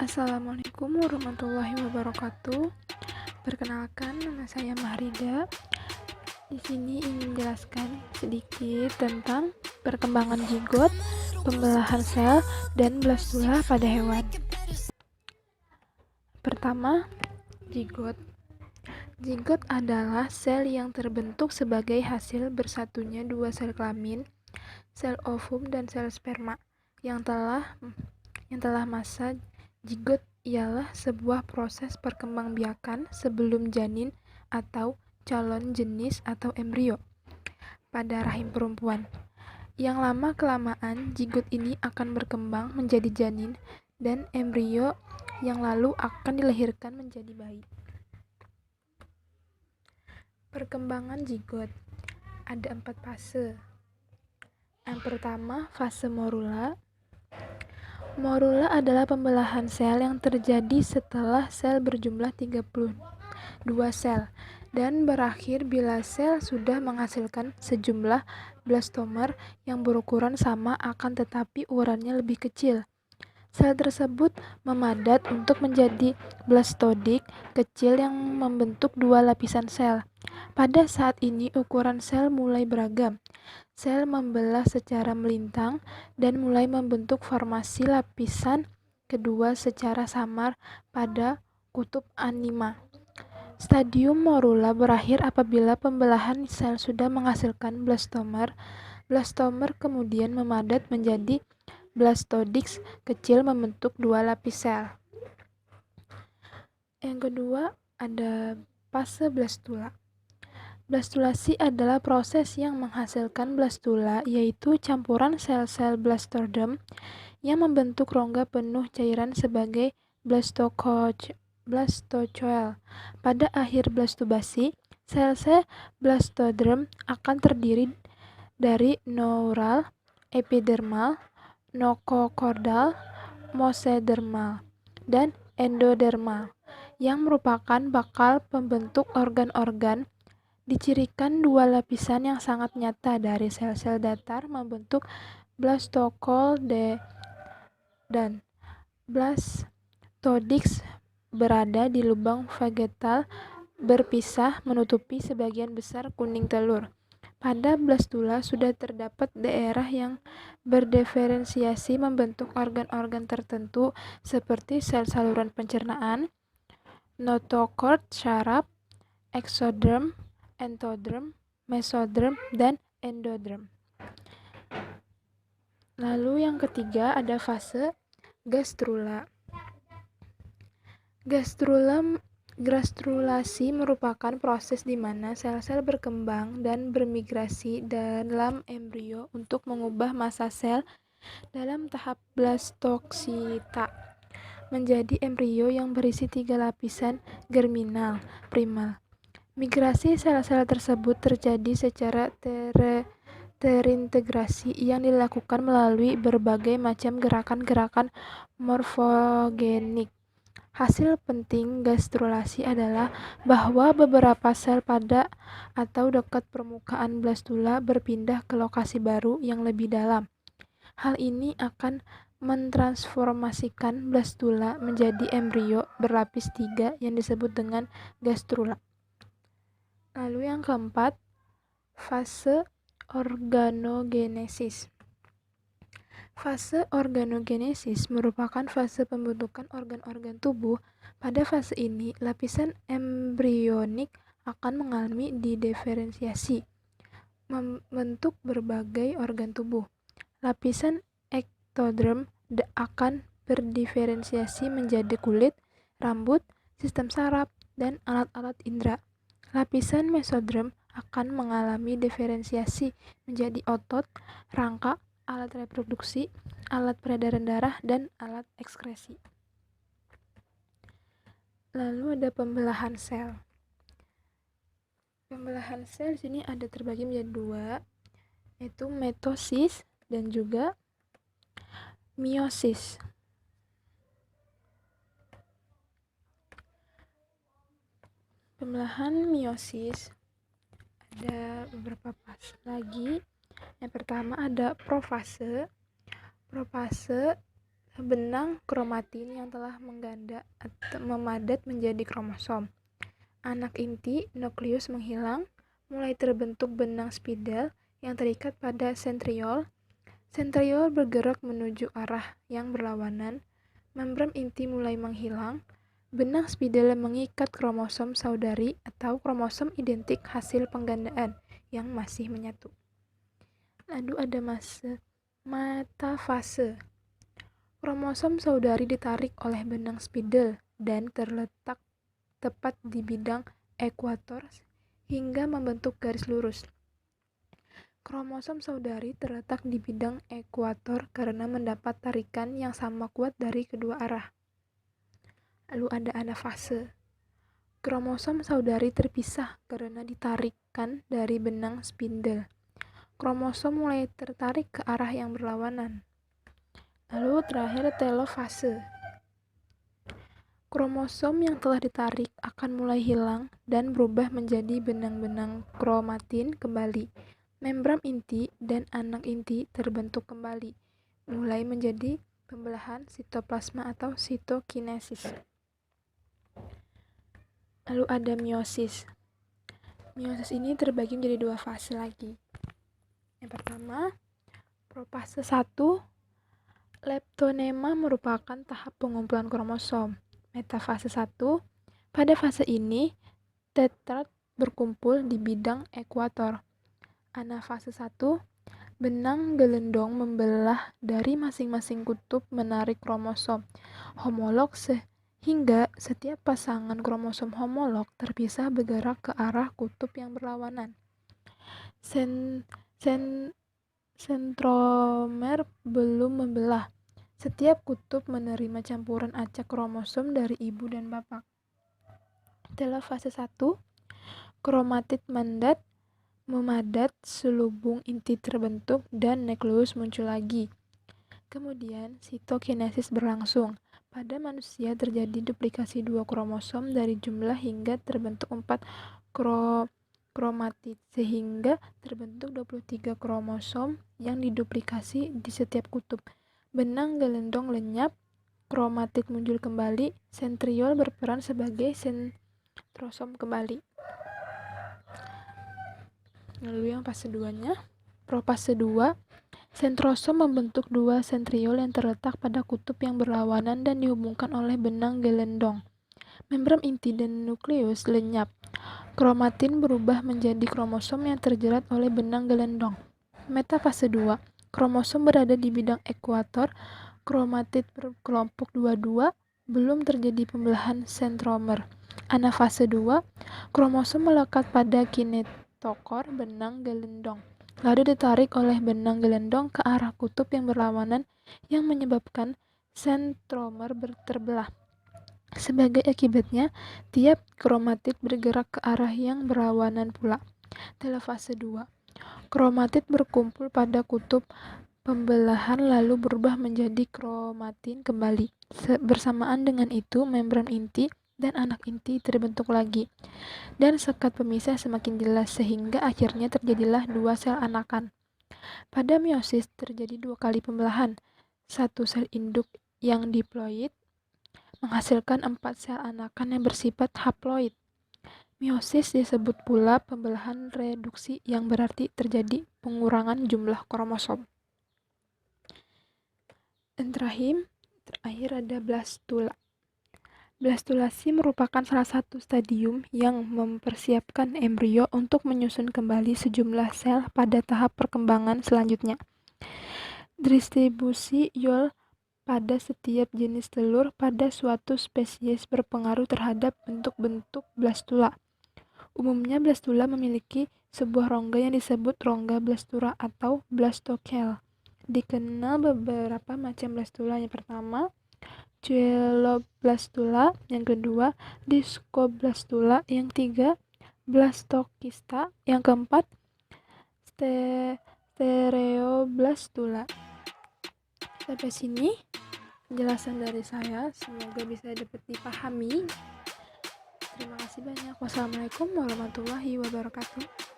Assalamualaikum warahmatullahi wabarakatuh. Perkenalkan, nama saya Mahrida. Di sini ingin menjelaskan sedikit tentang perkembangan zigot, pembelahan sel, dan blastula pada hewan. Pertama, zigot. Zigot adalah sel yang terbentuk sebagai hasil bersatunya dua sel kelamin, sel ovum dan sel sperma yang telah masa. Zigot ialah sebuah proses perkembangbiakan sebelum janin atau calon jenis atau embrio pada rahim perempuan. Yang lama-kelamaan zigot ini akan berkembang menjadi janin dan embrio yang lalu akan dilahirkan menjadi bayi. Perkembangan zigot ada 4 fase. Yang pertama, fase morula. Morula adalah pembelahan sel yang terjadi setelah sel berjumlah 32 sel dan berakhir bila sel sudah menghasilkan sejumlah blastomer yang berukuran sama akan tetapi ukurannya lebih kecil. Sel tersebut memadat untuk menjadi blastodik kecil yang membentuk dua lapisan sel. Pada saat ini ukuran sel mulai beragam. Sel membelah secara melintang dan mulai membentuk formasi lapisan kedua secara samar pada kutub anima. Stadium morula berakhir apabila pembelahan sel sudah menghasilkan blastomer. Blastomer kemudian memadat menjadi blastodiks kecil membentuk dua lapis sel. Yang kedua ada fase blastula. Blastulasi adalah proses yang menghasilkan blastula, yaitu campuran sel-sel blastoderm yang membentuk rongga penuh cairan sebagai blastocoel. Pada akhir blastubasi, sel-sel blastoderm akan terdiri dari neural, epidermal, nokochordal, mesodermal, dan endodermal yang merupakan bakal pembentuk organ-organ. Dicirikan dua lapisan yang sangat nyata dari sel-sel datar membentuk blastocell dan blastodiks berada di lubang vagetal berpisah menutupi sebagian besar kuning telur. Pada blastula sudah terdapat daerah yang berdiferensiasi membentuk organ-organ tertentu seperti sel saluran pencernaan, notochord syaraf, eksoderm, endoderm, mesoderm, dan endoderm. Lalu yang ketiga ada fase gastrula. Gastrulasi merupakan proses di mana sel-sel berkembang dan bermigrasi dalam embrio untuk mengubah massa sel dalam tahap blastokcita menjadi embrio yang berisi 3 lapisan germinal primal. Migrasi sel-sel tersebut terjadi secara terintegrasi yang dilakukan melalui berbagai macam gerakan-gerakan morfogenik. Hasil penting gastrulasi adalah bahwa beberapa sel pada atau dekat permukaan blastula berpindah ke lokasi baru yang lebih dalam. Hal ini akan mentransformasikan blastula menjadi embrio berlapis 3 yang disebut dengan gastrula. Lalu yang keempat, fase organogenesis. Fase organogenesis merupakan fase pembentukan organ-organ tubuh. Pada fase ini, lapisan embrionik akan mengalami didiferensiasi, membentuk berbagai organ tubuh. Lapisan ektoderm akan berdiferensiasi menjadi kulit, rambut, sistem saraf, dan alat-alat indera. Lapisan mesoderm akan mengalami diferensiasi menjadi otot, rangka, alat reproduksi, alat peredaran darah, dan alat ekskresi. Lalu ada pembelahan sel. Pembelahan sel di sini ada terbagi menjadi 2, yaitu mitosis dan juga meiosis. Pembelahan meiosis ada beberapa fase lagi. Yang pertama ada profase. Profase benang kromatin yang telah mengganda atau memadat menjadi kromosom. Anak inti, nukleus menghilang, mulai terbentuk benang spidel yang terikat pada sentriol. Sentriol bergerak menuju arah yang berlawanan, membran inti mulai menghilang, benang spidel mengikat kromosom saudari atau kromosom identik hasil penggandaan yang masih menyatu. Lalu ada metafase. Kromosom saudari ditarik oleh benang spidel dan terletak tepat di bidang ekuator hingga membentuk garis lurus. Kromosom saudari terletak di bidang ekuator karena mendapat tarikan yang sama kuat dari kedua arah. Lalu ada anafase. Kromosom saudari terpisah karena ditarikkan dari benang spindle. Kromosom mulai tertarik ke arah yang berlawanan. Lalu terakhir telofase. Kromosom yang telah ditarik akan mulai hilang dan berubah menjadi benang-benang kromatin kembali. Membran inti dan anak inti terbentuk kembali, mulai menjadi pembelahan sitoplasma atau sitokinesis. Lalu ada meiosis. Meiosis ini terbagi menjadi dua fase lagi. Yang pertama, profase 1, leptonema merupakan tahap pengumpulan kromosom. Metafase 1, pada fase ini tetrad berkumpul di bidang ekuator. Anafase 1, benang gelendong membelah dari masing-masing kutub menarik kromosom homolog sehingga setiap pasangan kromosom homolog terpisah bergerak ke arah kutub yang berlawanan. Sentromer belum membelah. Setiap kutub menerima campuran acak kromosom dari ibu dan bapak. Telofase 1, kromatid memadat, selubung inti terbentuk, dan nukleus muncul lagi. Kemudian, sitokinesis berlangsung. Pada manusia terjadi duplikasi 2 kromosom dari jumlah hingga terbentuk 4 kromatid, sehingga terbentuk 23 kromosom yang diduplikasi di setiap kutub. Benang gelendong lenyap, kromatid muncul kembali, sentriol berperan sebagai sentrosom kembali. Lalu yang fase 2-nya, profase 2, sentrosom membentuk 2 sentriol yang terletak pada kutub yang berlawanan dan dihubungkan oleh benang gelendong. Membran inti dan nukleus lenyap. Kromatin berubah menjadi kromosom yang terjerat oleh benang gelendong. Metafase 2, kromosom berada di bidang ekuator, kromatid berkelompok 22, belum terjadi pembelahan sentromer. Anafase 2, kromosom melekat pada kinetokor benang gelendong, lalu ditarik oleh benang gelendong ke arah kutub yang berlawanan yang menyebabkan sentromer terbelah. Sebagai akibatnya, tiap kromatid bergerak ke arah yang berlawanan pula. Telofase 2, kromatid berkumpul pada kutub pembelahan lalu berubah menjadi kromatin kembali. Bersamaan dengan itu, membran inti dan anak inti terbentuk lagi, dan sekat pemisah semakin jelas sehingga akhirnya terjadilah 2 sel anakan. Pada meiosis terjadi 2 kali pembelahan, 1 sel induk yang diploid menghasilkan 4 sel anakan yang bersifat haploid. Meiosis disebut pula pembelahan reduksi yang berarti terjadi pengurangan jumlah kromosom. Dan terakhir ada blastula. Blastulasi merupakan salah satu stadium yang mempersiapkan embrio untuk menyusun kembali sejumlah sel pada tahap perkembangan selanjutnya. Distribusi Yole pada setiap jenis telur pada suatu spesies berpengaruh terhadap bentuk-bentuk blastula. Umumnya blastula memiliki sebuah rongga yang disebut rongga blastula atau blastokel. Dikenal beberapa macam blastula. Yang pertama, Coeloblastula, yang kedua, Discoblastula, yang ketiga, Blastokista, yang keempat, Stereoblastula. Sampai sini penjelasan dari saya, semoga bisa dapat dipahami. Terima kasih banyak. Wassalamualaikum warahmatullahi wabarakatuh.